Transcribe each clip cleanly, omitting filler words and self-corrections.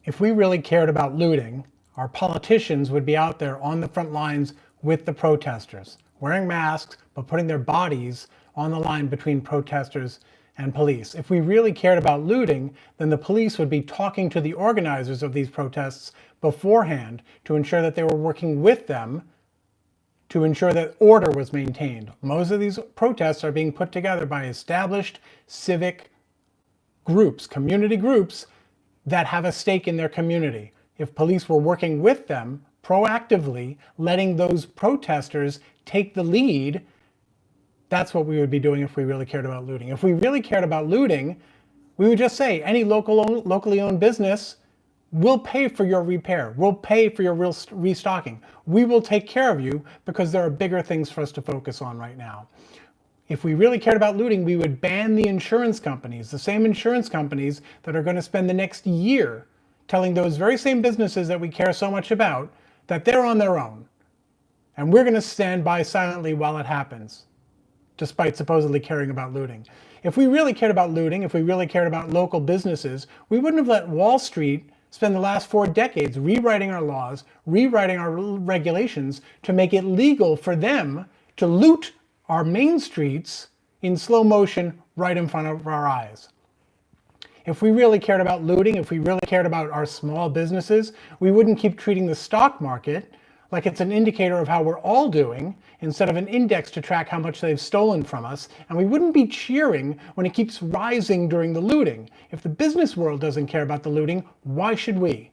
If we really cared about looting, our politicians would be out there on the front lines with the protesters, wearing masks, but putting their bodies on the line between protesters and police. If we really cared about looting, then the police would be talking to the organizers of these protests beforehand to ensure that they were working with them to ensure that order was maintained. Most of these protests are being put together by established civic groups, community groups that have a stake in their community. If police were working with them proactively, letting those protesters take the lead, that's what we would be doing if we really cared about looting. If we really cared about looting, we would just say any locally owned business will pay for your repair. We'll pay for your restocking. We will take care of you because there are bigger things for us to focus on right now. If we really cared about looting, we would ban the insurance companies, the same insurance companies that are going to spend the next year telling those very same businesses that we care so much about that they're on their own. And we're going to stand by silently while it happens, despite supposedly caring about looting. If we really cared about looting, if we really cared about local businesses, we wouldn't have let Wall Street spend the last 4 decades rewriting our laws, rewriting our regulations to make it legal for them to loot our main streets in slow motion right in front of our eyes. If we really cared about looting, if we really cared about our small businesses, we wouldn't keep treating the stock market like it's an indicator of how we're all doing instead of an index to track how much they've stolen from us. And we wouldn't be cheering when it keeps rising during the looting. If the business world doesn't care about the looting, why should we?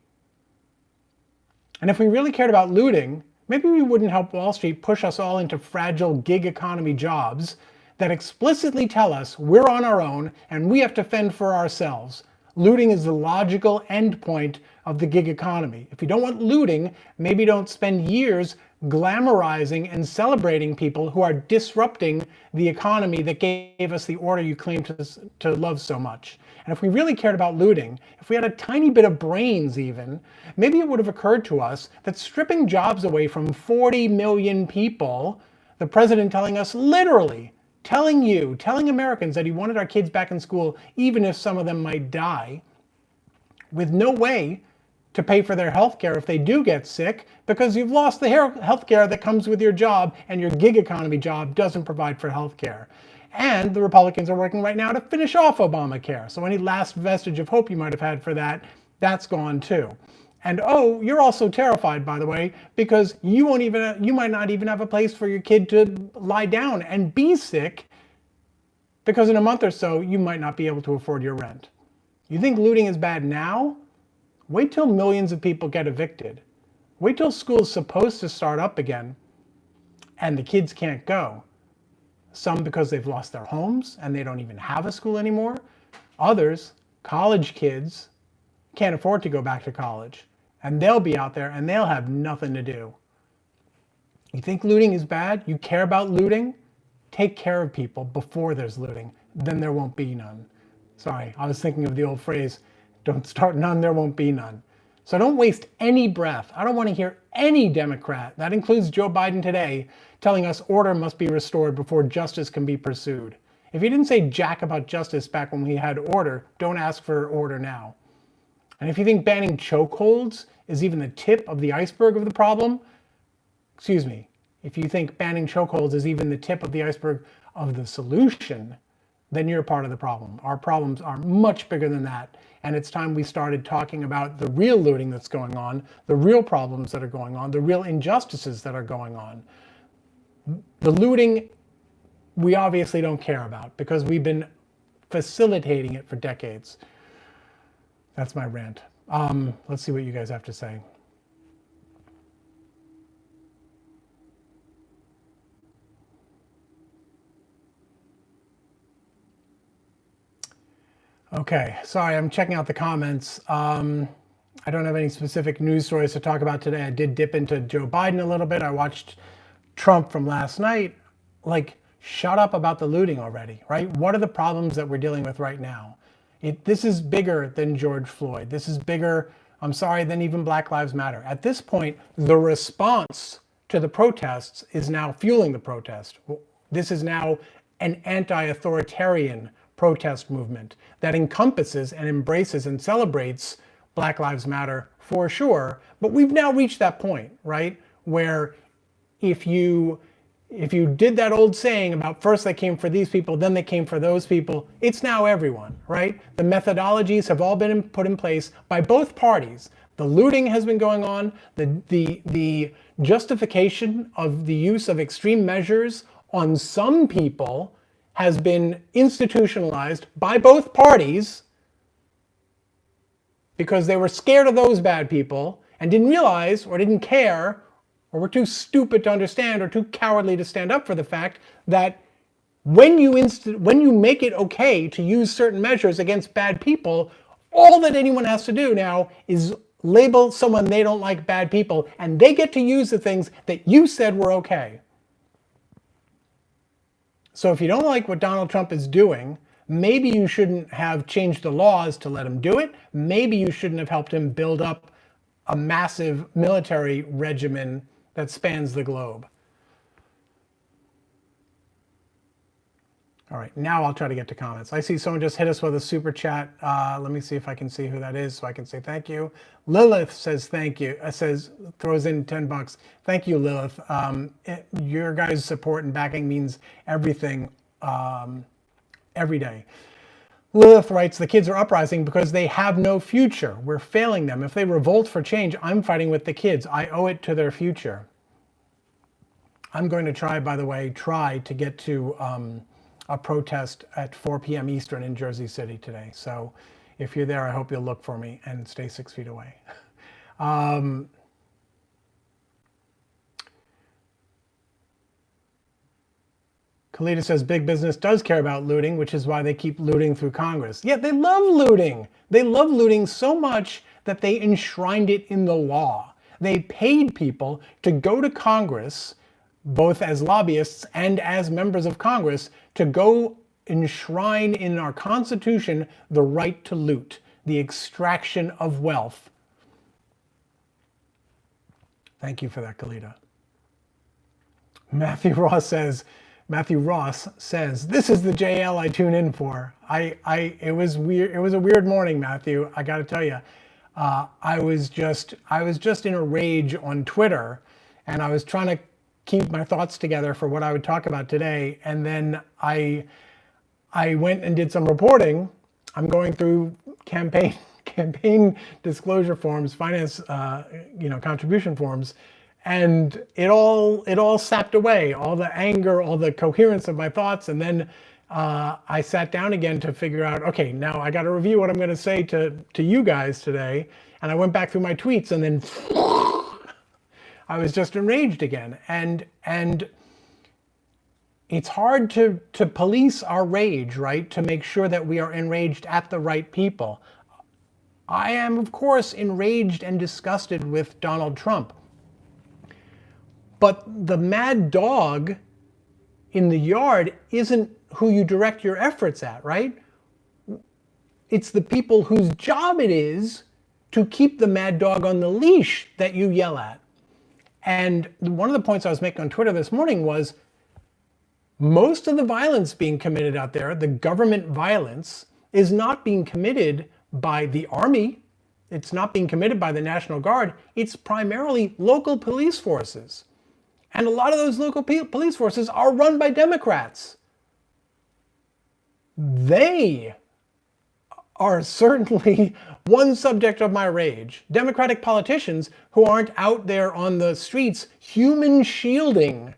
And if we really cared about looting, maybe we wouldn't help Wall Street push us all into fragile gig economy jobs that explicitly tell us we're on our own and we have to fend for ourselves. Looting is the logical endpoint of the gig economy. If you don't want looting, maybe don't spend years glamorizing and celebrating people who are disrupting the economy that gave us the order you claim to love so much. And if we really cared about looting, if we had a tiny bit of brains even, maybe it would have occurred to us that stripping jobs away from 40 million people, the president telling us literally, telling Americans that he wanted our kids back in school, even if some of them might die, with no way to pay for their health care if they do get sick, because you've lost the health care that comes with your job, and your gig economy job doesn't provide for health care. And the Republicans are working right now to finish off Obamacare. So any last vestige of hope you might have had for that, that's gone too. And oh, you're also terrified, by the way, because you might not even have a place for your kid to lie down and be sick, because in a month or so, you might not be able to afford your rent. You think looting is bad now? Wait till millions of people get evicted. Wait till school's supposed to start up again and the kids can't go. Some because they've lost their homes and they don't even have a school anymore. Others, college kids, can't afford to go back to college. And they'll be out there and they'll have nothing to do. You think looting is bad? You care about looting? Take care of people before there's looting. Then there won't be none. Sorry, I was thinking of the old phrase, don't start none, there won't be none. So don't waste any breath. I don't want to hear any Democrat, that includes Joe Biden today, telling us order must be restored before justice can be pursued. If he didn't say jack about justice back when we had order, don't ask for order now. And if you think banning chokeholds is even the tip of the iceberg of the problem, excuse me, if you think banning chokeholds is even the tip of the iceberg of the solution, then you're part of the problem. Our problems are much bigger than that. And it's time we started talking about the real looting that's going on, the real problems that are going on, the real injustices that are going on. The looting, we obviously don't care about because we've been facilitating it for decades. That's my rant. Let's see what you guys have to say. Okay, sorry, I'm checking out the comments. I don't have any specific news stories to talk about today. I did dip into Joe Biden a little bit. I watched Trump from last night. Like, shut up about the looting already, right? What are the problems that we're dealing with right now? This is bigger than George Floyd. This is bigger, I'm sorry, than even Black Lives Matter. At this point, the response to the protests is now fueling the protest. This is now an anti-authoritarian protest movement that encompasses and embraces and celebrates Black Lives Matter for sure. But we've now reached that point, right? Where if you did that old saying about first they came for these people, then they came for those people, it's now everyone, right? The methodologies have all been put in place by both parties. The looting has been going on, the justification of the use of extreme measures on some people has been institutionalized by both parties because they were scared of those bad people and didn't realize or didn't care or were too stupid to understand or too cowardly to stand up for the fact that when you make it okay to use certain measures against bad people, all that anyone has to do now is label someone they don't like bad people, and they get to use the things that you said were okay. So if you don't like what Donald Trump is doing, maybe you shouldn't have changed the laws to let him do it. Maybe you shouldn't have helped him build up a massive military regimen that spans the globe. All right, now I'll try to get to comments. I see someone just hit us with a super chat. Let me see if I can see who that is so I can say thank you. Lilith says thank you, throws in $10. Thank you, Lilith. Your guys' support and backing means everything every day. Lilith writes, the kids are uprising because they have no future. We're failing them. If they revolt for change, I'm fighting with the kids. I owe it to their future. I'm going to try, by the way, to get to a protest at 4 p.m. Eastern in Jersey City today. So if you're there, I hope you'll look for me and stay 6 feet away. Kalita says big business does care about looting, which is why they keep looting through Congress. Yeah, they love looting. They love looting so much that they enshrined it in the law. They paid people to go to Congress, both as lobbyists and as members of Congress, to go enshrine in our Constitution the right to loot, the extraction of wealth. Thank you for that, Kalita. Matthew Ross says, this is the JL I tune in for. It was weird. It was a weird morning, Matthew. I got to tell you, I was just in a rage on Twitter, and I was trying to keep my thoughts together for what I would talk about today. And then I went and did some reporting. I'm going through campaign disclosure forms, finance, contribution forms. And it all sapped away, all the anger, all the coherence of my thoughts. And then I sat down again to figure out, okay, now I got to review what I'm going to say to you guys today. And I went back through my tweets, and then I was just enraged again. And it's hard to police our rage, right? To make sure that we are enraged at the right people. I am, of course, enraged and disgusted with Donald Trump. But the mad dog in the yard isn't who you direct your efforts at, right? It's the people whose job it is to keep the mad dog on the leash that you yell at. And one of the points I was making on Twitter this morning was most of the violence being committed out there, the government violence, is not being committed by the army. It's not being committed by the National Guard. It's primarily local police forces. And a lot of those local police forces are run by Democrats. They are certainly one subject of my rage. Democratic politicians who aren't out there on the streets human shielding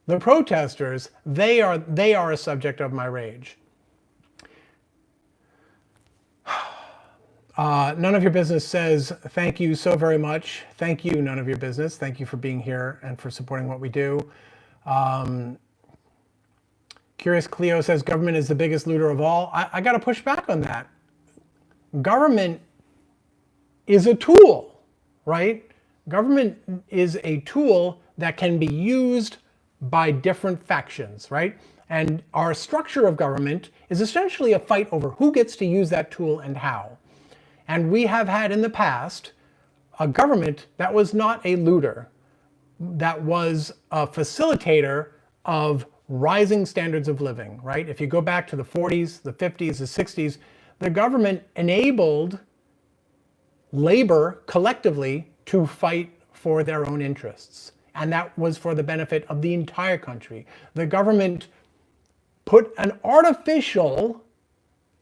the protesters, they are a subject of my rage. None of Your Business says, thank you so very much. Thank you, None of Your Business. Thank you for being here and for supporting what we do. Curious Cleo says, government is the biggest looter of all. I got to push back on that. Government is a tool, right? Government is a tool that can be used by different factions, right? And our structure of government is essentially a fight over who gets to use that tool and how. And we have had in the past a government that was not a looter, that was a facilitator of rising standards of living, right? If you go back to the 40s, the 50s, the 60s, the government enabled labor collectively to fight for their own interests. And that was for the benefit of the entire country. The government put an artificial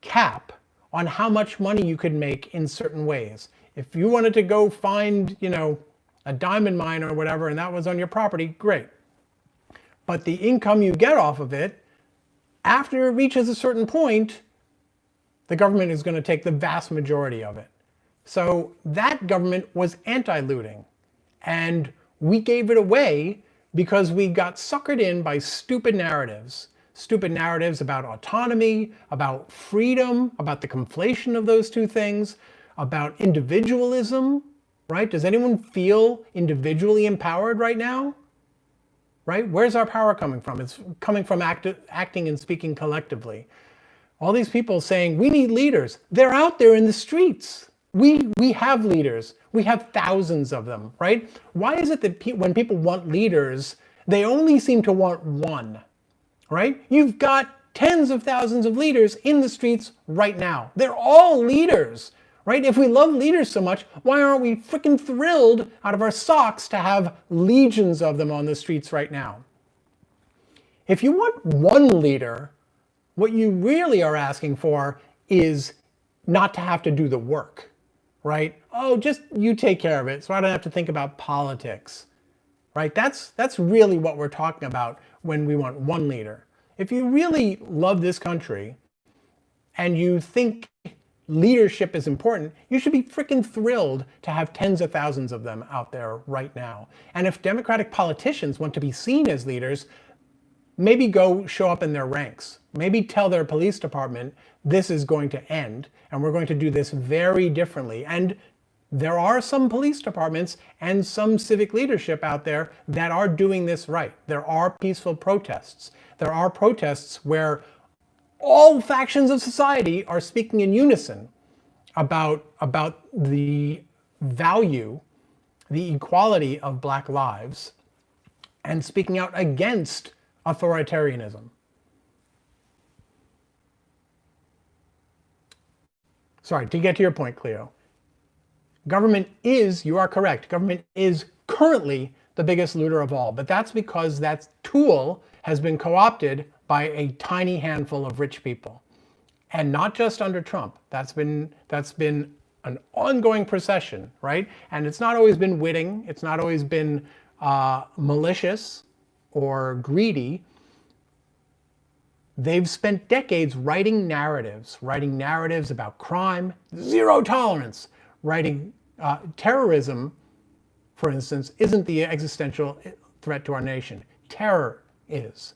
cap on how much money you could make in certain ways. If you wanted to go find, a diamond mine or whatever, and that was on your property, great. But the income you get off of it, after it reaches a certain point, the government is going to take the vast majority of it. So that government was anti-looting. And we gave it away because we got suckered in by stupid narratives. Stupid narratives about autonomy, about freedom, about the conflation of those two things, about individualism, right? Does anyone feel individually empowered right now? Right? Where's our power coming from? It's coming from acting and speaking collectively. All these people saying, we need leaders. They're out there in the streets. We have leaders. We have thousands of them, right? Why is it that when people want leaders, they only seem to want one, right? You've got tens of thousands of leaders in the streets right now. They're all leaders, right? If we love leaders so much, why aren't we freaking thrilled out of our socks to have legions of them on the streets right now? If you want one leader, what you really are asking for is not to have to do the work, right? Oh, just you take care of it so I don't have to think about politics, right? That's really what we're talking about when we want one leader. If you really love this country and you think leadership is important, you should be freaking thrilled to have tens of thousands of them out there right now. And if Democratic politicians want to be seen as leaders, maybe go show up in their ranks. Maybe tell their police department, this is going to end, and we're going to do this very differently. And there are some police departments and some civic leadership out there that are doing this right. There are peaceful protests. There are protests where all factions of society are speaking in unison about the value, the equality of Black lives, and speaking out against authoritarianism. Sorry, to get to your point, Cleo. Government is, you are correct, government is currently the biggest looter of all, but that's because that tool has been co-opted by a tiny handful of rich people. And not just under Trump. That's been an ongoing procession, right? And it's not always been witting, it's not always been malicious or greedy. They've spent decades writing narratives about crime, zero tolerance, writing terrorism, for instance, isn't the existential threat to our nation. Terror is,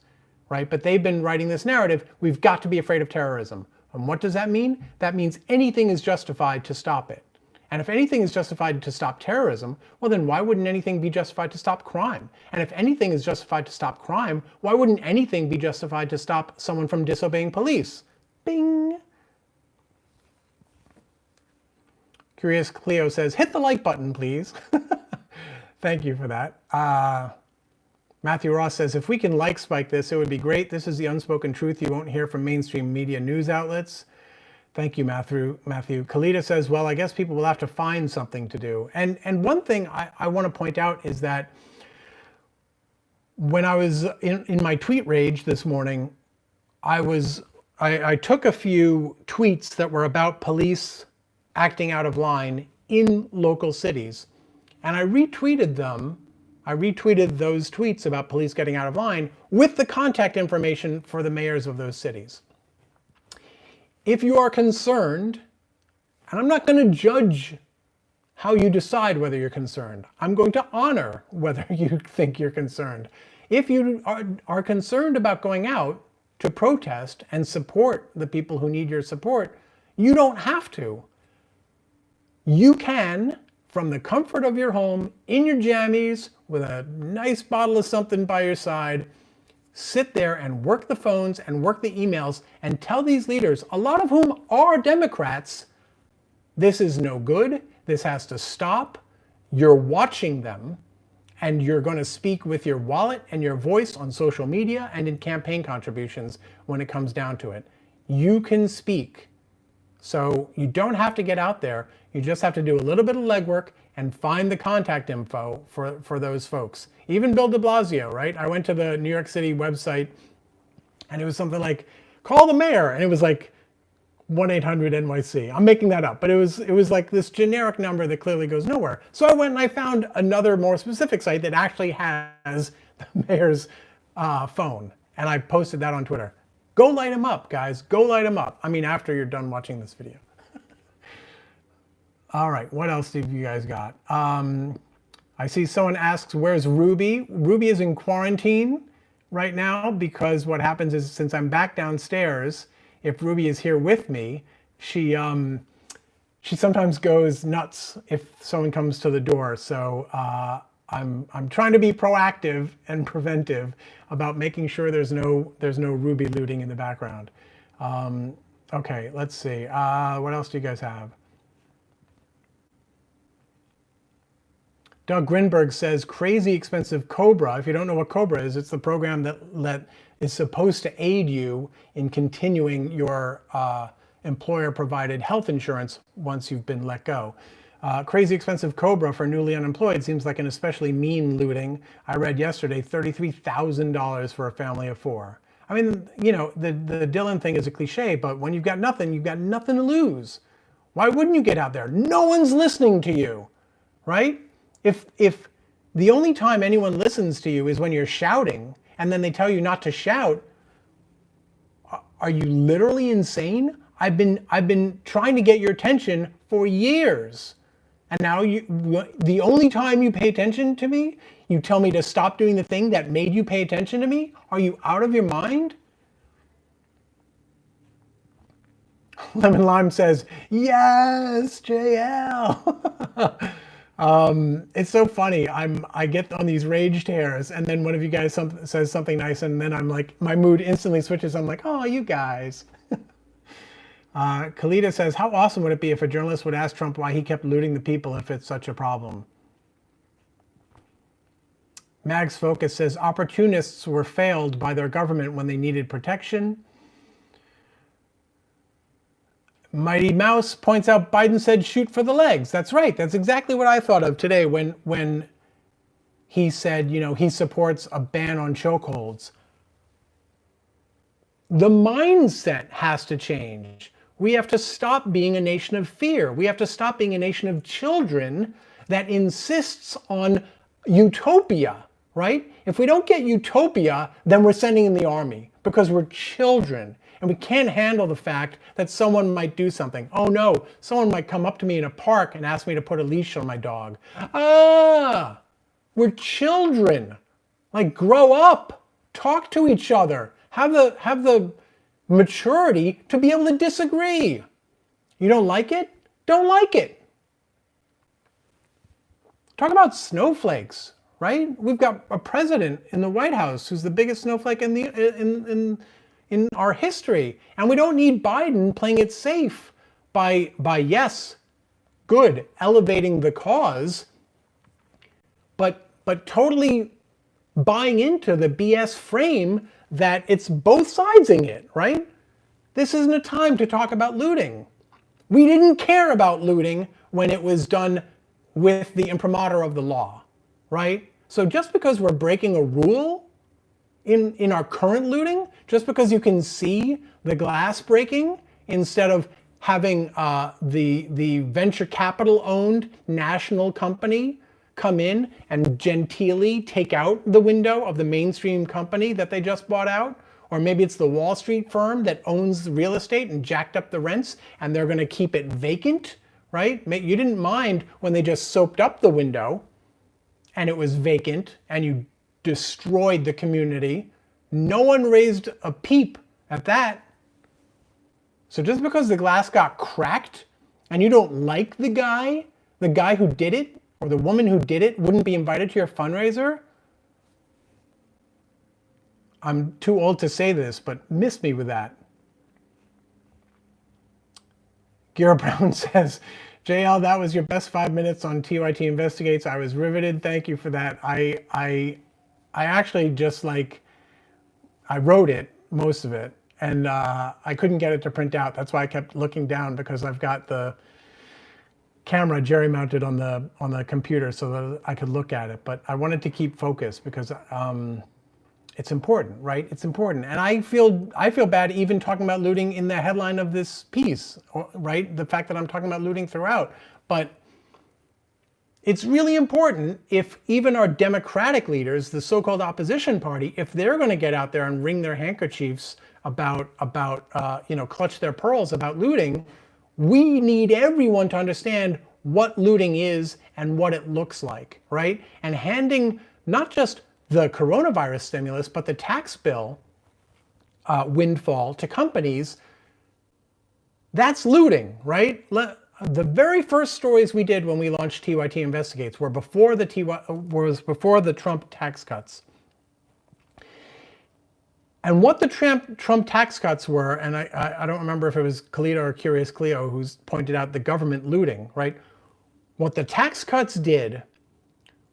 right? But they've been writing this narrative, we've got to be afraid of terrorism. And what does that mean? That means anything is justified to stop it. And if anything is justified to stop terrorism, well then why wouldn't anything be justified to stop crime? And if anything is justified to stop crime, why wouldn't anything be justified to stop someone from disobeying police? Bing! Curious Cleo says, hit the like button, please. Thank you for that. Matthew Ross says, if we can like spike this, it would be great. This is the unspoken truth you won't hear from mainstream media news outlets. Thank you, Matthew. Kalita says, well, I guess people will have to find something to do. And one thing I want to point out is that when I was in my tweet rage this morning, I took a few tweets that were about police acting out of line in local cities, and I retweeted them. I retweeted those tweets about police getting out of line with the contact information for the mayors of those cities. If you are concerned, and I'm not going to judge how you decide whether you're concerned. I'm going to honor whether you think you're concerned. If you are concerned about going out to protest and support the people who need your support, you don't have to. You can, from the comfort of your home, in your jammies, with a nice bottle of something by your side, sit there and work the phones and work the emails and tell these leaders, a lot of whom are Democrats, this is no good, this has to stop, you're watching them, and you're going to speak with your wallet and your voice on social media and in campaign contributions when it comes down to it. You can speak. So you don't have to get out there. You just have to do a little bit of legwork and find the contact info for those folks. Even Bill de Blasio, right? I went to the New York City website and it was something like, call the mayor. And it was like 1-800-NYC. I'm making that up, but it was like this generic number that clearly goes nowhere. So I went and I found another more specific site that actually has the mayor's phone. And I posted that on Twitter. Go light him up, guys. Go light him up. I mean, after you're done watching this video. All right, what else have you guys got? I see someone asks, where's Ruby? Ruby is in quarantine right now because what happens is, since I'm back downstairs, if Ruby is here with me, she sometimes goes nuts if someone comes to the door. So I'm trying to be proactive and preventive about making sure there's no Ruby looting in the background. Okay, let's see. What else do you guys have? Doug Grinberg says, crazy expensive Cobra. If you don't know what Cobra is, it's the program that is supposed to aid you in continuing your employer-provided health insurance once you've been let go. Crazy expensive Cobra for newly unemployed seems like an especially mean looting. I read yesterday $33,000 for a family of 4. I mean, you know, the Dylan thing is a cliche, but when you've got nothing to lose. Why wouldn't you get out there? No one's listening to you, right? If the only time anyone listens to you is when you're shouting and then they tell you not to shout, are you literally insane? I've been trying to get your attention for years. And now the only time you pay attention to me, you tell me to stop doing the thing that made you pay attention to me? Are you out of your mind? Lemon Lime says, yes, JL. It's so funny. I get on these rage tears, and then one of you guys says something nice, and then I'm like, my mood instantly switches. I'm like, oh, you guys. Kalita says, how awesome would it be if a journalist would ask Trump why he kept looting the people if it's such a problem? Mags Focus says, opportunists were failed by their government when they needed protection. Mighty Mouse points out Biden said shoot for the legs. That's right. That's exactly what I thought of today when he said, you know, he supports a ban on chokeholds. The mindset has to change. We have to stop being a nation of fear. We have to stop being a nation of children that insists on utopia, right? If we don't get utopia, then we're sending in the army because we're children. And we can't handle the fact that someone might do something. Oh no, someone might come up to me in a park and ask me to put a leash on my dog. Ah, we're children. Like, grow up, talk to each other, have the maturity to be able to disagree. You don't like it? Don't like it. Talk about snowflakes, right? We've got a president in the White House who's the biggest snowflake in our history. And we don't need Biden playing it safe by yes, good, elevating the cause, but totally buying into the BS frame that it's both sidesing it, right? This isn't a time to talk about looting. We didn't care about looting when it was done with the imprimatur of the law, right? So just because we're breaking a rule in our current looting, just because you can see the glass breaking instead of having the venture capital owned national company come in and genteelly take out the window of the mainstream company that they just bought out, or maybe it's the Wall Street firm that owns real estate and jacked up the rents and they're going to keep it vacant, right? You didn't mind when they just soaped up the window and it was vacant and you destroyed the community. No one raised a peep at that. So just because the glass got cracked and you don't like the guy who did it, or the woman who did it wouldn't be invited to your fundraiser? I'm too old to say this, but miss me with that. Gira Brown says, JL, that was your best 5 minutes on TYT Investigates. I was riveted. Thank you for that. I actually just I wrote it, most of it, and I couldn't get it to print out. That's why I kept looking down, because I've got the camera Jerry mounted on the computer so that I could look at it, but I wanted to keep focus because it's important, right? It's important, and I feel bad even talking about looting in the headline of this piece, right? The fact that I'm talking about looting throughout, but it's really important if even our democratic leaders, the so-called opposition party, if they're going to get out there and wring their handkerchiefs about clutch their pearls about looting, we need everyone to understand what looting is and what it looks like, right? And handing not just the coronavirus stimulus, but the tax bill windfall to companies, that's looting, right? The very first stories we did when we launched TYT Investigates were before the Trump tax cuts. And what the Trump tax cuts were, and I don't remember if it was Kalita or Curious Cleo who's pointed out the government looting, right? What the tax cuts did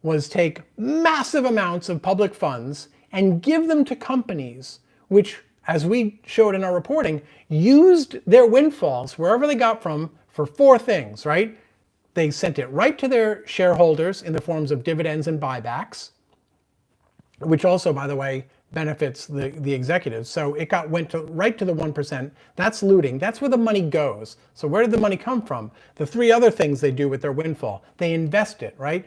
was take massive amounts of public funds and give them to companies which, as we showed in our reporting, used their windfalls, wherever they got from, for four things, right? They sent it right to their shareholders in the forms of dividends and buybacks, which also, by the way, benefits the executives. So it went right to the 1%. That's looting. That's where the money goes. So where did the money come from? The three other things they do with their windfall. They invest it, right?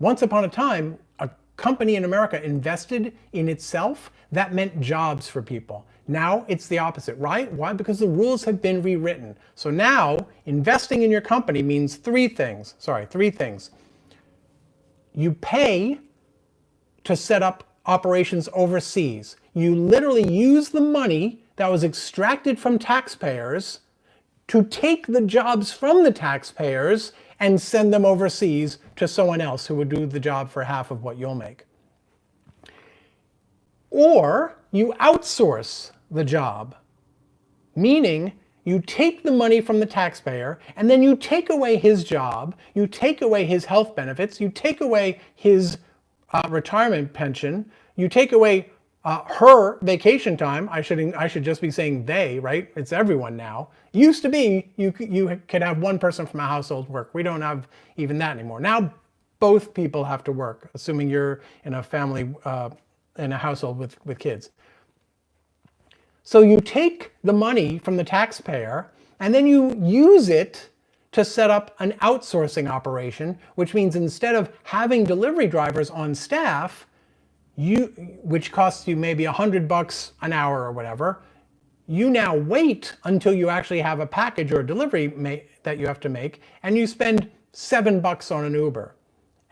Once upon a time, a company in America invested in itself. That meant jobs for people. Now it's the opposite, right? Why? Because the rules have been rewritten. So now investing in your company means three things. You pay to set up operations overseas. You literally use the money that was extracted from taxpayers to take the jobs from the taxpayers and send them overseas to someone else who would do the job for half of what you'll make. Or you outsource the job, meaning you take the money from the taxpayer and then you take away his job, you take away his health benefits, you take away his retirement pension, you take away her vacation time. I should just be saying they, right? It's everyone now. Used to be you could have one person from a household work. We don't have even that anymore. Now both people have to work, assuming you're in a family in a household with kids. So you take the money from the taxpayer and then you use it to set up an outsourcing operation, which means instead of having delivery drivers on staff, which costs you maybe $100 an hour or whatever, you now wait until you actually have a package or a delivery that you have to make, and you spend $7 on an Uber.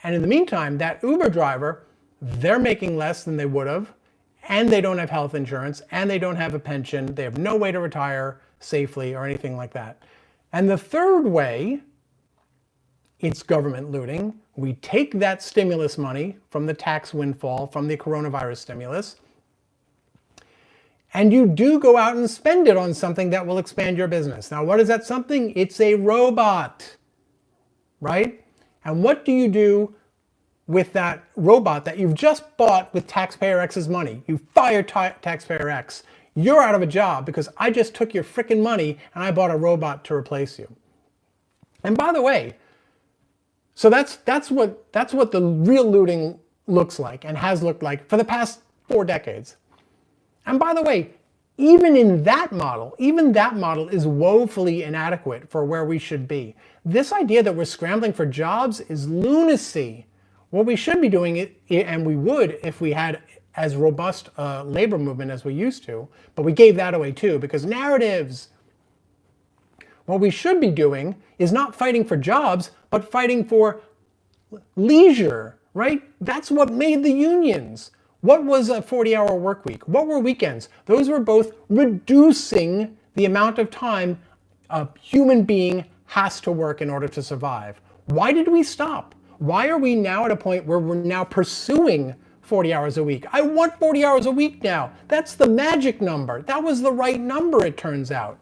And in the meantime, that Uber driver, they're making less than they would have, and they don't have health insurance, and they don't have a pension, they have no way to retire safely or anything like that. And the third way, it's government looting. We take that stimulus money from the tax windfall, from the coronavirus stimulus, and you do go out and spend it on something that will expand your business. Now, what is that something? It's a robot, right? And what do you do with that robot that you've just bought with taxpayer X's money? You fire taxpayer X. You're out of a job because I just took your frickin' money and I bought a robot to replace you. And by the way, so that's what the real looting looks like and has looked like for the past 4 decades. And by the way, even that model is woefully inadequate for where we should be. This idea that we're scrambling for jobs is lunacy. What we should be doing, and we would if we had as robust labor movement as we used to, but we gave that away too because narratives. What we should be doing is not fighting for jobs, but fighting for leisure, right? That's what made the unions. What was a 40-hour work week? What were weekends? Those were both reducing the amount of time a human being has to work in order to survive. Why did we stop? Why are we now at a point where we're now pursuing 40 hours a week? I want 40 hours a week now. That's the magic number. That was the right number, it turns out.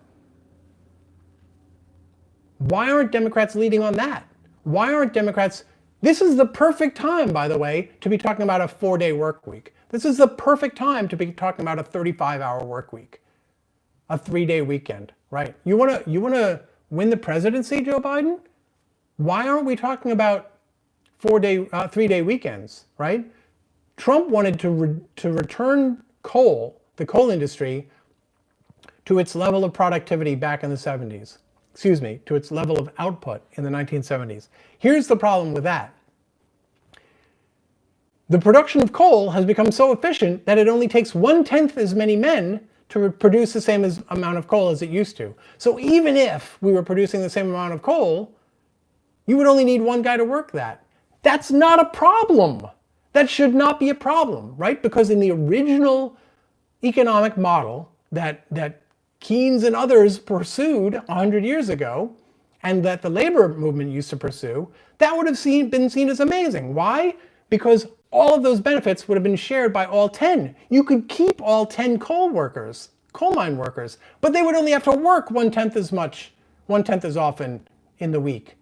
Why aren't Democrats leading on that? Why aren't Democrats... This is the perfect time, by the way, to be talking about a 4-day work week. This is the perfect time to be talking about a 35-hour work week, a 3-day weekend, right? You want to win the presidency, Joe Biden? Why aren't we talking about 3-day weekends, right? Trump wanted to return the coal industry, to its level of productivity back in the 70s. Excuse me, to its level of output in the 1970s. Here's the problem with that. The production of coal has become so efficient that it only takes 1/10 as many men to produce the same amount of coal as it used to. So even if we were producing the same amount of coal, you would only need one guy to work that. That's not a problem. That should not be a problem, right? Because in the original economic model that Keynes and others pursued 100 years ago, and that the labor movement used to pursue, that would have been seen as amazing. Why? Because all of those benefits would have been shared by all 10. You could keep all 10 coal mine workers, but they would only have to work 1/10 as much, 1/10 as often in the week.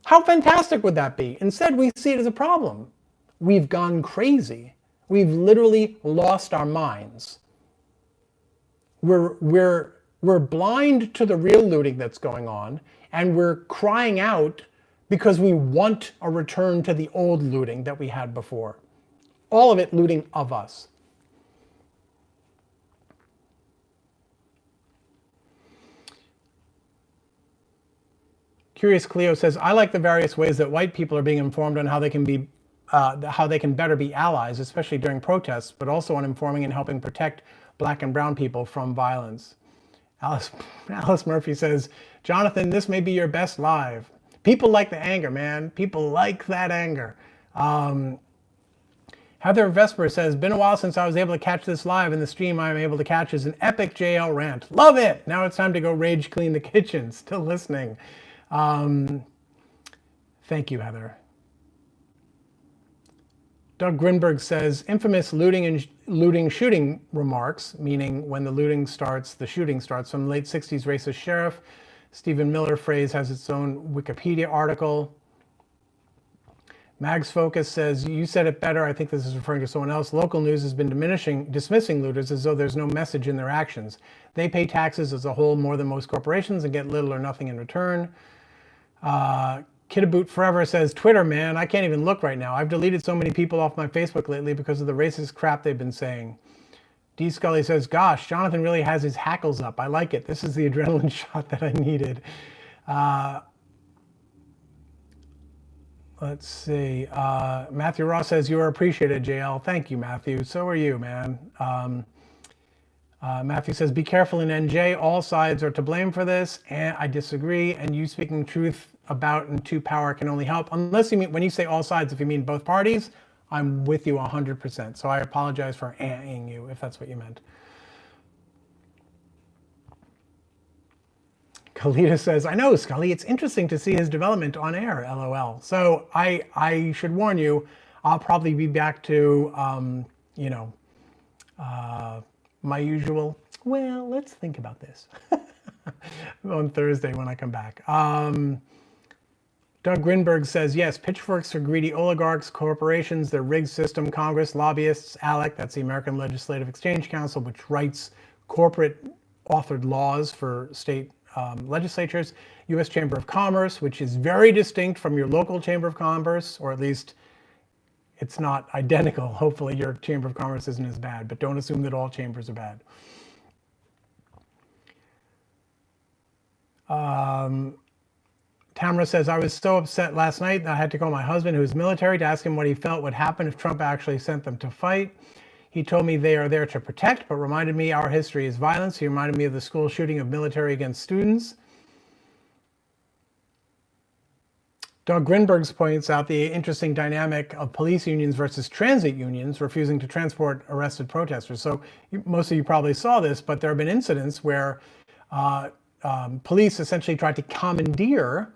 How fantastic would that be? Instead, we see it as a problem. We've gone crazy. We've literally lost our minds. We're blind to the real looting that's going on, and we're crying out because we want a return to the old looting that we had before. All of it looting of us. Curious Cleo says, I like the various ways that white people are being informed on how they can better be allies, especially during protests, but also on informing and helping protect Black and brown people from violence. Alice Murphy says, Jonathan, this may be your best live. People like the anger, man. People like that anger. Heather Vesper says, been a while since I was able to catch this live, and the stream I'm able to catch is an epic JL rant. Love it! Now it's time to go rage clean the kitchen. Still listening. Thank you, Heather. Doug Grinberg says, infamous looting shooting remarks, meaning when the looting starts, the shooting starts, from late 60s racist sheriff. Stephen Miller phrase has its own Wikipedia article. Mags Focus says, you said it better. I think this is referring to someone else. Local news has been dismissing looters as though there's no message in their actions. They pay taxes as a whole more than most corporations and get little or nothing in return. Kitaboot Forever says, Twitter, man, I can't even look right now. I've deleted so many people off my Facebook lately because of the racist crap they've been saying. D. Scully says, gosh, Jonathan really has his hackles up. I like it. This is the adrenaline shot that I needed. Let's see. Matthew Ross says, you are appreciated, JL. Thank you, Matthew. So are you, man. Matthew says, be careful in NJ. All sides are to blame for this. And I disagree. And you speaking truth about and to power can only help. Unless you mean, when you say all sides, if you mean both parties, I'm with you 100%. So I apologize for ing you if that's what you meant. Kalita says, I know, Scully, it's interesting to see his development on air, LOL. So I should warn you, I'll probably be back to, my usual, well, let's think about this on Thursday when I come back. Doug Grinberg says, yes, pitchforks are greedy oligarchs, corporations, their rigged system, Congress, lobbyists, ALEC, that's the American Legislative Exchange Council, which writes corporate authored laws for state legislatures, U.S. Chamber of Commerce, which is very distinct from your local Chamber of Commerce, or at least it's not identical. Hopefully your Chamber of Commerce isn't as bad, but don't assume that all chambers are bad. Tamara says, I was so upset last night that I had to call my husband, who is military, to ask him what he felt would happen if Trump actually sent them to fight. He told me they are there to protect, but reminded me our history is violence. He reminded me of the school shooting of military against students. Doug Grinberg points out the interesting dynamic of police unions versus transit unions refusing to transport arrested protesters. So most of you probably saw this, but there have been incidents where police essentially tried to commandeer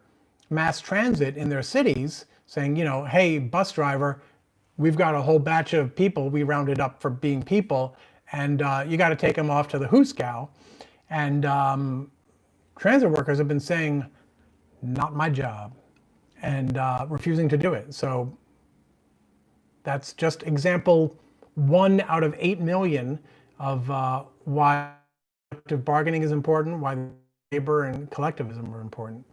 mass transit in their cities, saying, you know, hey, bus driver, we've got a whole batch of people we rounded up for being people, and you got to take them off to the Hooskow. And transit workers have been saying, not my job, and refusing to do it. So that's just example 1 out of 8 million of why collective bargaining is important, why labor and collectivism are important.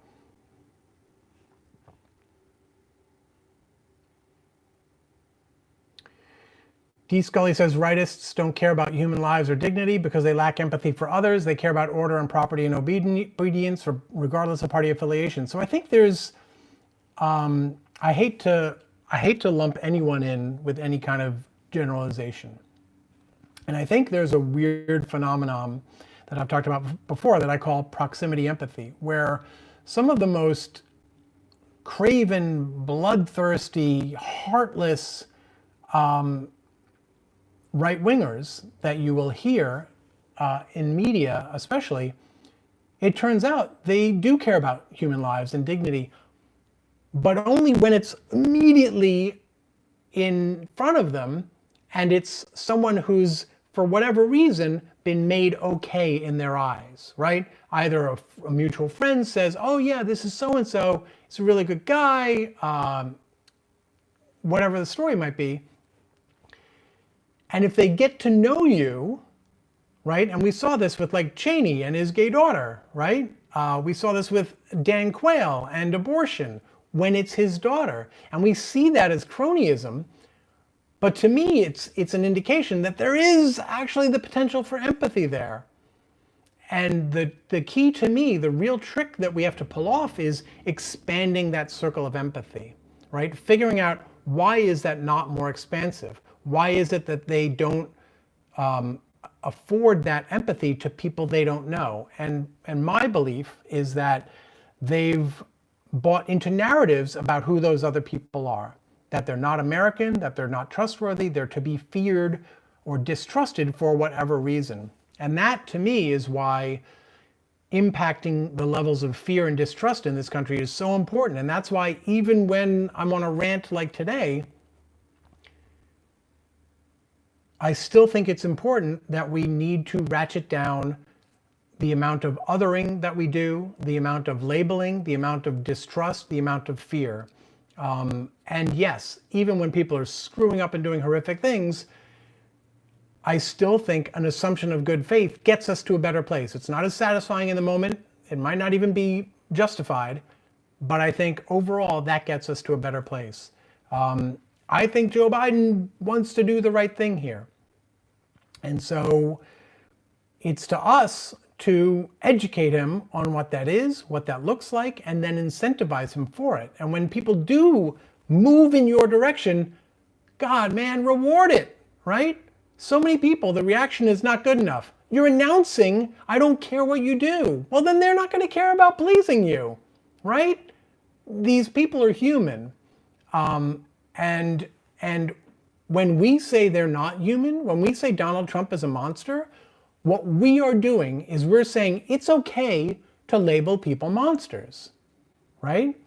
D. Scully says rightists don't care about human lives or dignity because they lack empathy for others. They care about order and property and obedience, regardless of party affiliation. So I think there's, I hate to lump anyone in with any kind of generalization. And I think there's a weird phenomenon that I've talked about before that I call proximity empathy, where some of the most craven, bloodthirsty, heartless right-wingers that you will hear in media especially, it turns out they do care about human lives and dignity, but only when it's immediately in front of them and it's someone who's, for whatever reason, been made okay in their eyes, right? Either a mutual friend says, oh yeah, this is so-and-so, he's a really good guy, whatever the story might be. And if they get to know you, right? And we saw this with like Cheney and his gay daughter, right? We saw this with Dan Quayle and abortion when it's his daughter. And we see that as cronyism. But to me, it's an indication that there is actually the potential for empathy there. And the key to me, the real trick that we have to pull off is expanding that circle of empathy, right? Figuring out why is that not more expansive? Why is it that they don't afford that empathy to people they don't know? And my belief is that they've bought into narratives about who those other people are. That they're not American, that they're not trustworthy, they're to be feared or distrusted for whatever reason. And that, to me, is why impacting the levels of fear and distrust in this country is so important. And that's why even when I'm on a rant like today, I still think it's important that we need to ratchet down the amount of othering that we do, the amount of labeling, the amount of distrust, the amount of fear. And yes, even when people are screwing up and doing horrific things, I still think an assumption of good faith gets us to a better place. It's not as satisfying in the moment. It might not even be justified, but I think overall that gets us to a better place. I think Joe Biden wants to do the right thing here. And so it's to us to educate him on what that is, what that looks like, and then incentivize him for it. And when people do move in your direction, God, man, reward it, right? So many people, the reaction is not good enough. You're announcing, I don't care what you do. Well, then they're not going to care about pleasing you, right? These people are human. And when we say they're not human, when we say Donald Trump is a monster, what we are doing is we're saying it's okay to label people monsters, right?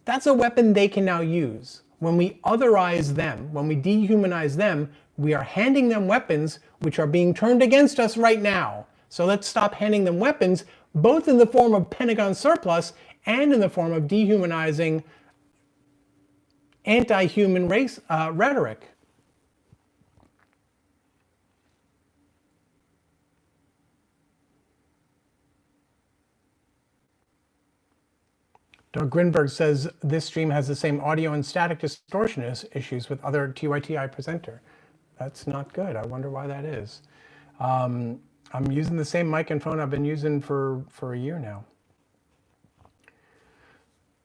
That's a weapon they can now use. When we otherize them, when we dehumanize them, we are handing them weapons which are being turned against us right now. So let's stop handing them weapons, both in the form of Pentagon surplus and in the form of dehumanizing anti-human race rhetoric. Doug Grinberg says this stream has the same audio and static distortion issues with other TYTI presenter. That's not good. I wonder why that is. I'm using the same mic and phone I've been using for a year now.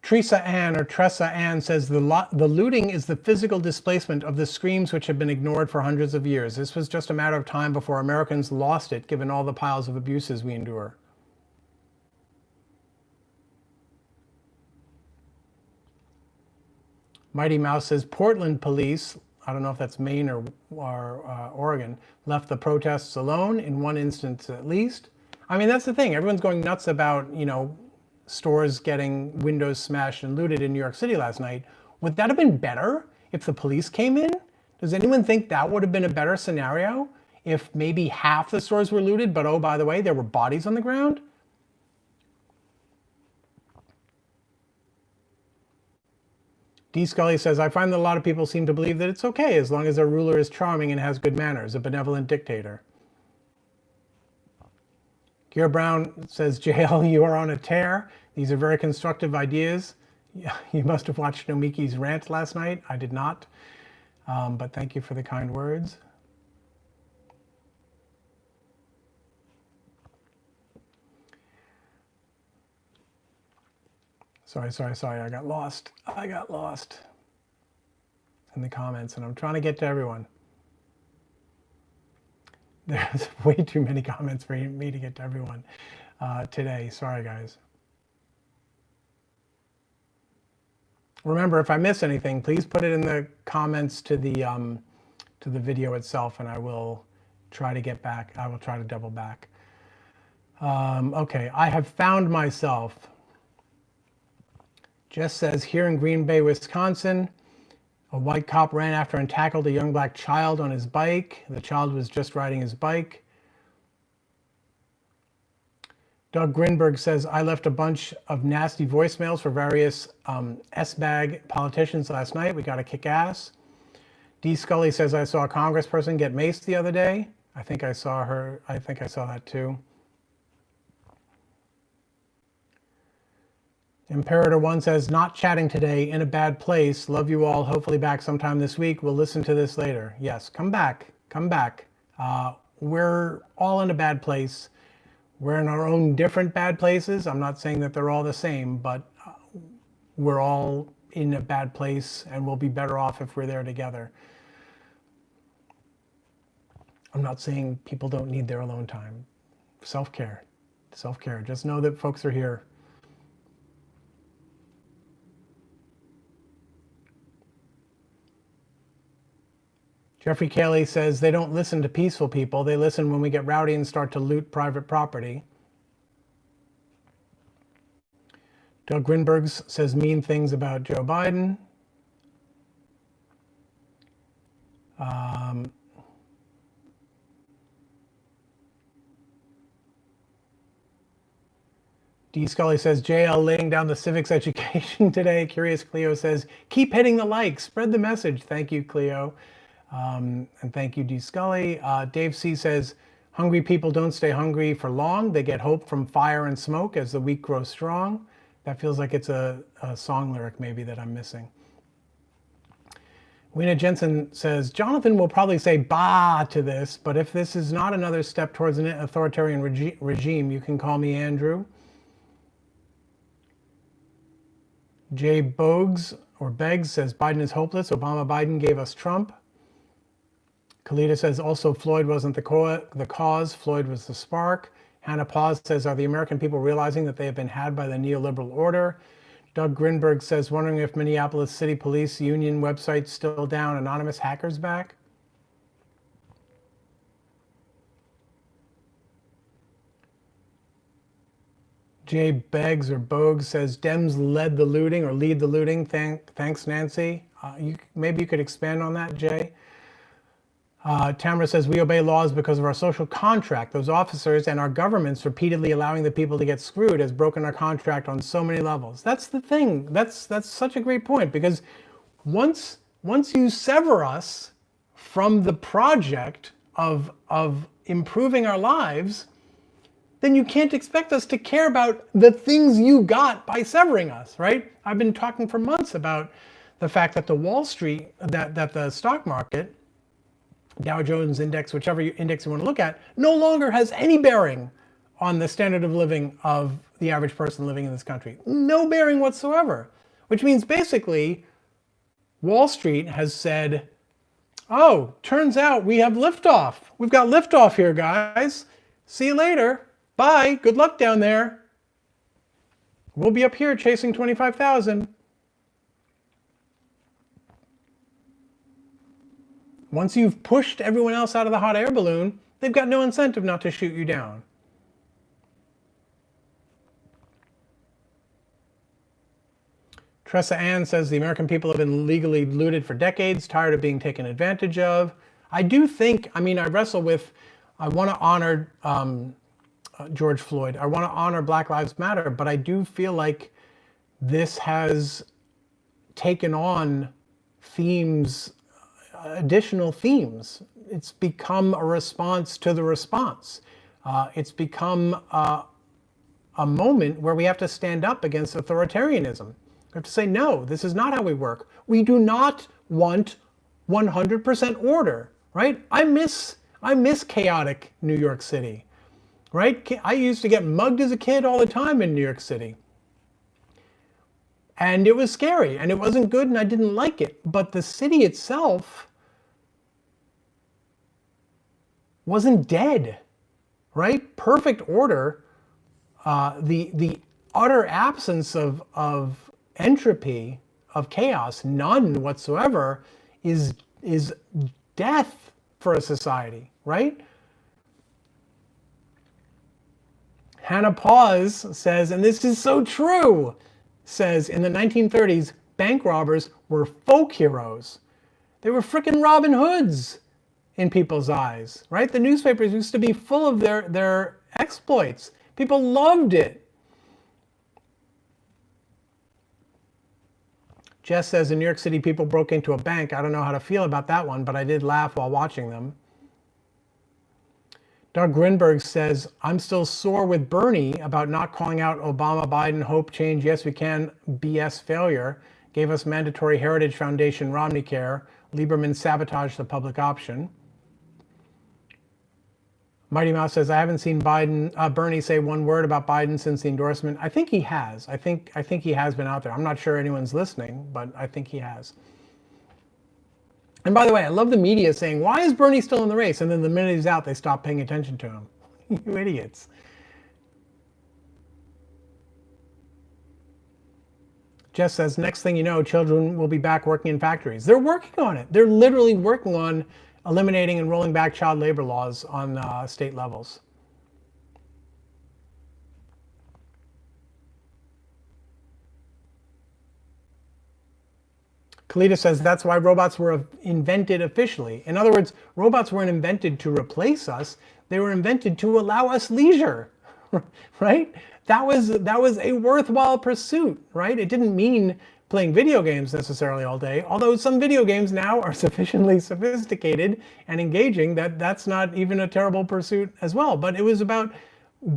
Tresa Ann says the looting is the physical displacement of the screams which have been ignored for hundreds of years. This was just a matter of time before Americans lost it, given all the piles of abuses we endure. Mighty Mouse says Portland police, I don't know if that's Maine or Oregon, left the protests alone in one instance at least. I mean, that's the thing. Everyone's going nuts about, stores getting windows smashed and looted in New York City last night. Would that have been better if the police came in? Does anyone think that would have been a better scenario? If maybe half the stores were looted, but oh, by the way, there were bodies on the ground? D. Scully says, I find that a lot of people seem to believe that it's okay as long as their ruler is charming and has good manners, a benevolent dictator. Kiera Brown says, JL, you are on a tear. These are very constructive ideas. You must have watched Nomiki's rant last night. I did not, but thank you for the kind words. Sorry. I got lost in the comments, and I'm trying to get to everyone. There's way too many comments for me to get to everyone today. Sorry, guys. Remember, if I miss anything, please put it in the comments to the video itself, and I will try to get back. I will try to double back. Okay, I have found myself. Jess says, here in Green Bay, Wisconsin, a white cop ran after and tackled a young black child on his bike. The child was just riding his bike. Doug Grinberg says, I left a bunch of nasty voicemails for various S-bag politicians last night. We got to kick ass. D. Scully says, I saw a congressperson get maced the other day. I think I saw that too. Imperator 1 says, not chatting today, in a bad place. Love you all. Hopefully back sometime this week. We'll listen to this later. Yes, come back. We're all in a bad place. We're in our own different bad places. I'm not saying that they're all the same, but we're all in a bad place, and we'll be better off if we're there together. I'm not saying people don't need their alone time. Self-care. Just know that folks are here. Jeffrey Cayley says, they don't listen to peaceful people. They listen when we get rowdy and start to loot private property. Doug Grinberg says mean things about Joe Biden. D. Scully says, JL laying down the civics education today. Curious Cleo says, keep hitting the like, spread the message. Thank you, Cleo. And thank you, D. Scully. Dave C. says, hungry people don't stay hungry for long. They get hope from fire and smoke as the weak grow strong. That feels like it's a song lyric maybe that I'm missing. Weena Jensen says, Jonathan will probably say bah to this, but if this is not another step towards an authoritarian regime, you can call me Andrew. Jay Bogues or Beggs says, Biden is hopeless. Obama-Biden gave us Trump. Kalita says, also Floyd wasn't the cause. Floyd was the spark. Hannah Paz says, are the American people realizing that they have been had by the neoliberal order? Doug Grinberg says, wondering if Minneapolis City Police Union website's still down. Anonymous hackers back. Jay Beggs or Bogues says, Dems led the looting or lead the looting. Thanks, Nancy. Maybe you could expand on that, Jay. Tamara says, we obey laws because of our social contract. Those officers and our governments repeatedly allowing the people to get screwed has broken our contract on so many levels. That's the thing. That's such a great point, because once you sever us from the project of improving our lives, then you can't expect us to care about the things you got by severing us, right? I've been talking for months about the fact that the Wall Street, that the stock market, Dow Jones index, whichever index you want to look at, no longer has any bearing on the standard of living of the average person living in this country. No bearing whatsoever. Which means basically Wall Street has said, oh, turns out we have liftoff. We've got liftoff here, guys. See you later. Bye. Good luck down there. We'll be up here chasing 25,000. Once you've pushed everyone else out of the hot air balloon, they've got no incentive not to shoot you down. Tressa Ann says the American people have been legally looted for decades, tired of being taken advantage of. I do think, I want to honor George Floyd. I want to honor Black Lives Matter, but I do feel like this has taken on additional themes. It's become a response to the response. It's become a moment where we have to stand up against authoritarianism. We have to say, no, this is not how we work. We do not want 100% order, right? I miss chaotic New York City, right? I used to get mugged as a kid all the time in New York City. And it was scary, and it wasn't good, and I didn't like it. But the city itself wasn't dead, right? Perfect order. The utter absence of entropy, of chaos, none whatsoever, is death for a society, right? Hannah Pause says, and this is so true, says in the 1930s, bank robbers were folk heroes. They were frickin' Robin Hoods in people's eyes, right? The newspapers used to be full of their exploits. People loved it. Jess says, in New York City, people broke into a bank. I don't know how to feel about that one, but I did laugh while watching them. Doug Grinberg says, I'm still sore with Bernie about not calling out Obama, Biden, hope, change, yes we can, BS failure. Gave us mandatory Heritage Foundation Romney Care. Lieberman sabotaged the public option. Mighty Mouse says, I haven't seen Bernie say one word about Biden since the endorsement. I think he has. I think he has been out there. I'm not sure anyone's listening, but I think he has. And by the way, I love the media saying, why is Bernie still in the race? And then the minute he's out, they stop paying attention to him. You idiots. Jess says, next thing you know, children will be back working in factories. They're working on it. They're literally working on eliminating and rolling back child labor laws on state levels. Kalita says that's why robots were invented officially. In other words, robots weren't invented to replace us. They were invented to allow us leisure, right? That was a worthwhile pursuit, right? It didn't mean playing video games necessarily all day, although some video games now are sufficiently sophisticated and engaging that that's not even a terrible pursuit as well. But it was about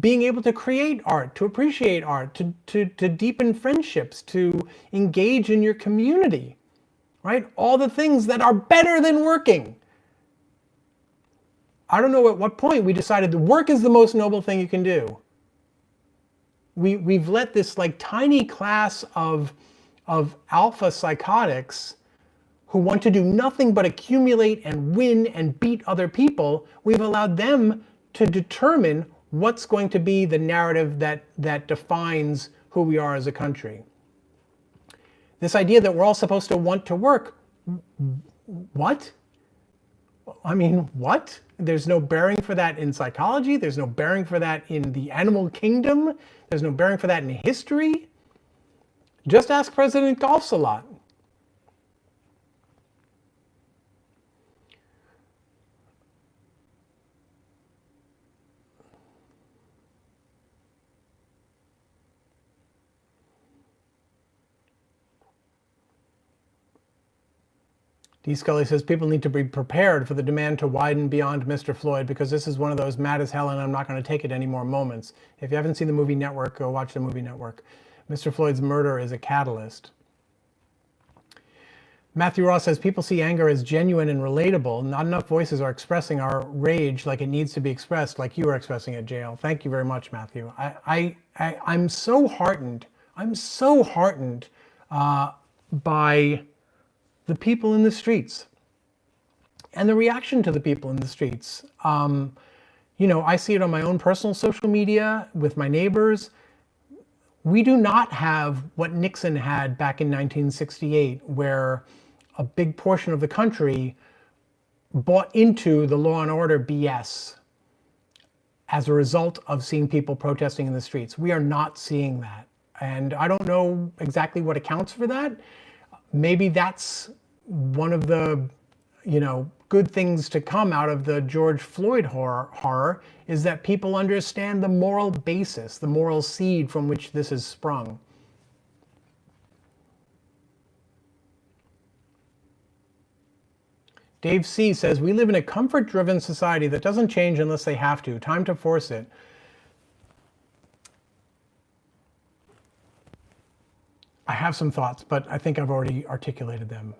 being able to create art, to appreciate art, to deepen friendships, to engage in your community. Right? All the things that are better than working. I don't know at what point we decided that work is the most noble thing you can do. We've let this like tiny class of alpha psychotics who want to do nothing but accumulate and win and beat other people, we've allowed them to determine what's going to be the narrative that defines who we are as a country. This idea that we're all supposed to want to work, what? I mean, what? There's no bearing for that in psychology. There's no bearing for that in the animal kingdom. There's no bearing for that in history. Just ask President Golfsalot. D. Scully says people need to be prepared for the demand to widen beyond Mr. Floyd because this is one of those mad as hell and I'm not going to take it anymore moments. If you haven't seen the movie Network, go watch the movie Network. Mr. Floyd's murder is a catalyst. Matthew Ross says people see anger as genuine and relatable. Not enough voices are expressing our rage like it needs to be expressed, like you are expressing at jail. Thank you very much, Matthew. I'm so heartened. I'm so heartened by the people in the streets and the reaction to the people in the streets. You know, I see it on my own personal social media with my neighbors. We do not have what Nixon had back in 1968, where a big portion of the country bought into the law and order BS as a result of seeing people protesting in the streets. We are not seeing that. And I don't know exactly what accounts for that. Maybe that's one of the, you know, good things to come out of the George Floyd horror is that people understand the moral basis, the moral seed from which this has sprung. Dave C. says, we live in a comfort-driven society that doesn't change unless they have to. Time to force it. I have some thoughts, but I think I've already articulated them.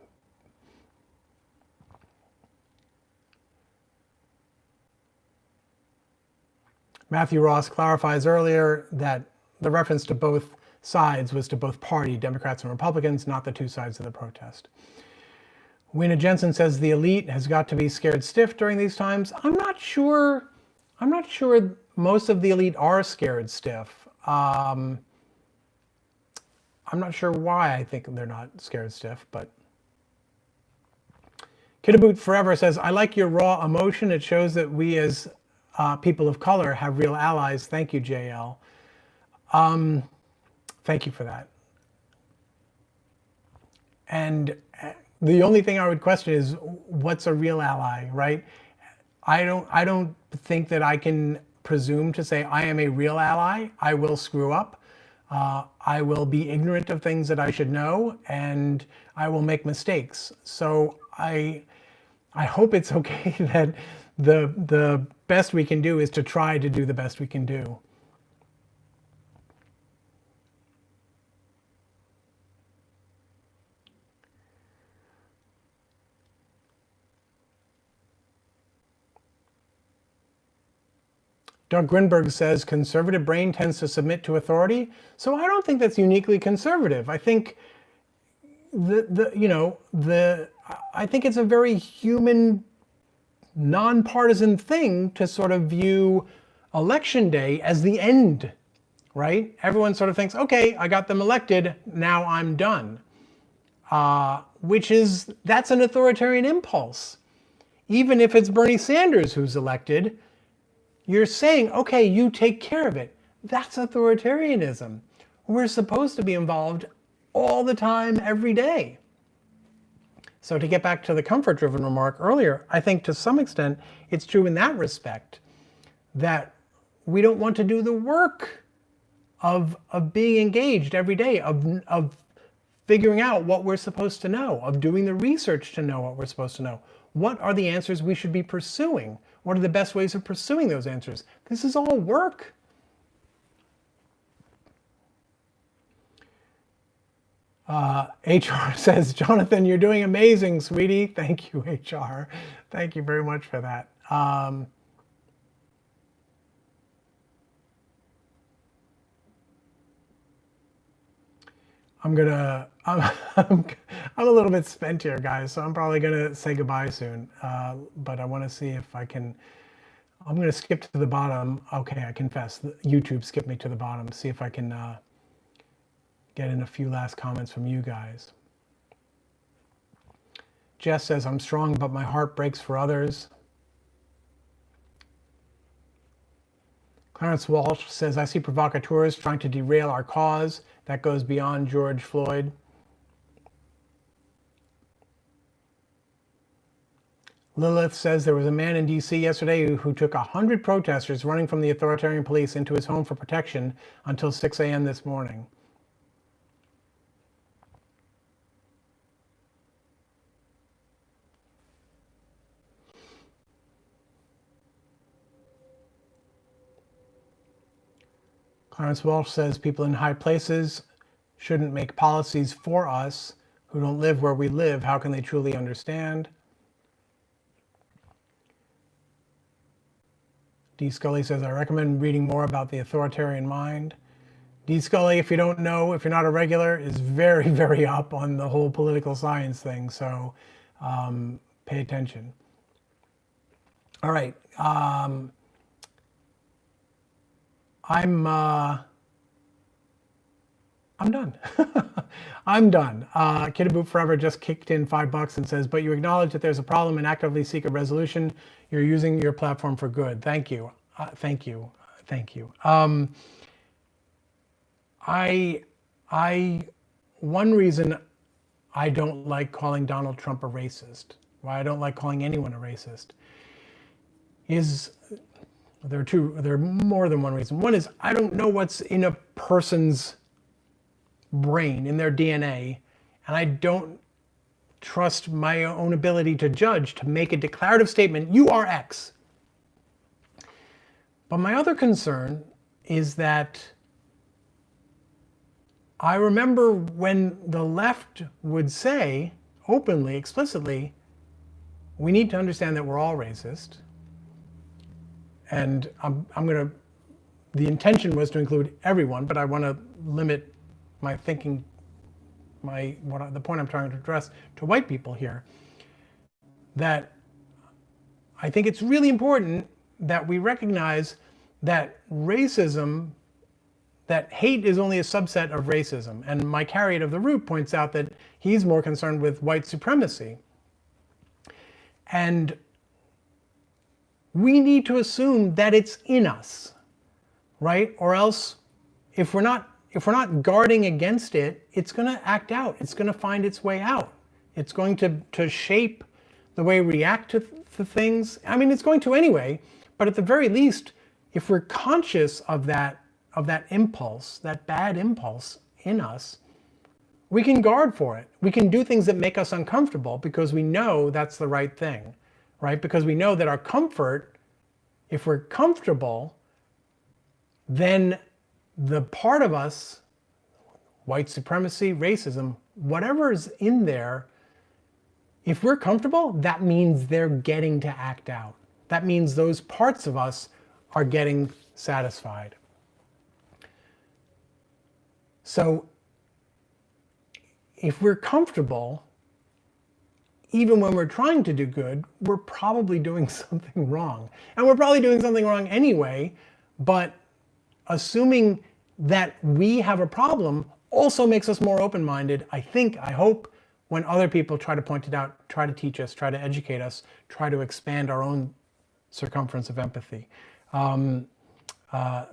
Matthew Ross clarifies earlier that the reference to both sides was to both party, Democrats and Republicans, not the two sides of the protest. Weena Jensen says the elite has got to be scared stiff during these times. I'm not sure most of the elite are scared stiff. I'm not sure why I think they're not scared stiff, but Kiddaboot Forever says, I like your raw emotion. It shows that we as people of color have real allies. Thank you, JL. Thank you for that. And the only thing I would question is what's a real ally, right? I don't think that I can presume to say I am a real ally. I will screw up. I will be ignorant of things that I should know, and I will make mistakes. So I hope it's okay that the best we can do is to try to do the best we can do. Doug Grinberg says conservative brain tends to submit to authority. So I don't think that's uniquely conservative. I think I think it's a very human, nonpartisan thing to sort of view election day as the end, right? Everyone sort of thinks, okay, I got them elected, now I'm done. That's an authoritarian impulse. Even if it's Bernie Sanders who's elected, you're saying, okay, you take care of it. That's authoritarianism. We're supposed to be involved all the time, every day. So to get back to the comfort-driven remark earlier, I think to some extent it's true in that respect that we don't want to do the work of being engaged every day, of figuring out what we're supposed to know, of doing the research to know what we're supposed to know. What are the answers we should be pursuing? What are the best ways of pursuing those answers? This is all work. HR says, Jonathan, you're doing amazing, sweetie. Thank you, HR. Thank you very much for that. I'm a little bit spent here, guys, so I'm probably gonna say goodbye soon. But I want to see if I can. I'm gonna skip to the bottom. Okay, I confess, YouTube skipped me to the bottom. See if I can get in a few last comments from you guys. Jess says, I'm strong, but my heart breaks for others. Clarence Walsh says, I see provocateurs trying to derail our cause. That goes beyond George Floyd. Lilith says there was a man in DC yesterday who took 100 protesters running from the authoritarian police into his home for protection until 6 a.m. this morning. Clarence Walsh says people in high places shouldn't make policies for us who don't live where we live. How can they truly understand? D. Scully says, I recommend reading more about the authoritarian mind. D. Scully, if you don't know, if you're not a regular, is very, very up on the whole political science thing. So pay attention. All right. I'm done. I'm done. Kiddaboot Forever just kicked in $5 and says, but you acknowledge that there's a problem and actively seek a resolution. You're using your platform for good. Thank you. Thank you. Thank you. One reason I don't like calling Donald Trump a racist, why I don't like calling anyone a racist, is there are more than one reason. One is I don't know what's in a person's brain, in their DNA, and I don't trust my own ability to judge, to make a declarative statement, you are X. But my other concern is that I remember when the left would say openly, explicitly, we need to understand that we're all racist. And the intention was to include everyone, but I want to limit my thinking, the point I'm trying to address to white people here, that I think it's really important that we recognize that racism, that hate is only a subset of racism. And Mike Harriot of The Root points out that he's more concerned with white supremacy. And we need to assume that it's in us, right? Or else, if we're not guarding against it, it's going to act out. It's going to find its way out. It's going to shape the way we react to things. I mean, it's going to anyway, but at the very least, if we're conscious of that impulse, that bad impulse in us, we can guard for it. We can do things that make us uncomfortable because we know that's the right thing, right? Because we know that our comfort, if we're comfortable, then the part of us, white supremacy, racism, whatever's in there, if we're comfortable, that means they're getting to act out. That means those parts of us are getting satisfied. So if we're comfortable, even when we're trying to do good, we're probably doing something wrong. And we're probably doing something wrong anyway, but assuming that we have a problem also makes us more open-minded, I hope, when other people try to point it out, try to teach us, try to educate us, try to expand our own circumference of empathy.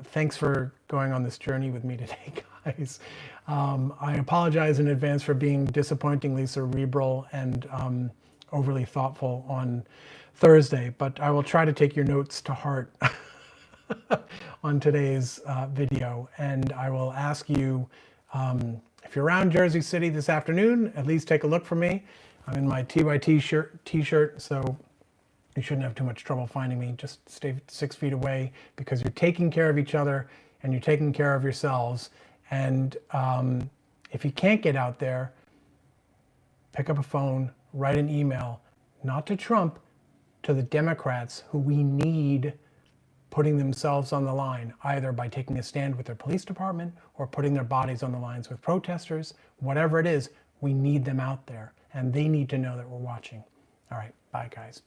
Thanks for going on this journey with me today, guys. I apologize in advance for being disappointingly cerebral and overly thoughtful on Thursday, but I will try to take your notes to heart on today's video. And I will ask you, if you're around Jersey City this afternoon, at least take a look for me. I'm in my TYTI t-shirt, so you shouldn't have too much trouble finding me. Just stay 6 feet away because you're taking care of each other and you're taking care of yourselves. And if you can't get out there, pick up a phone, write an email, not to Trump, to the Democrats who we need putting themselves on the line, either by taking a stand with their police department or putting their bodies on the lines with protesters. Whatever it is, we need them out there, and they need to know that we're watching. All right, bye, guys.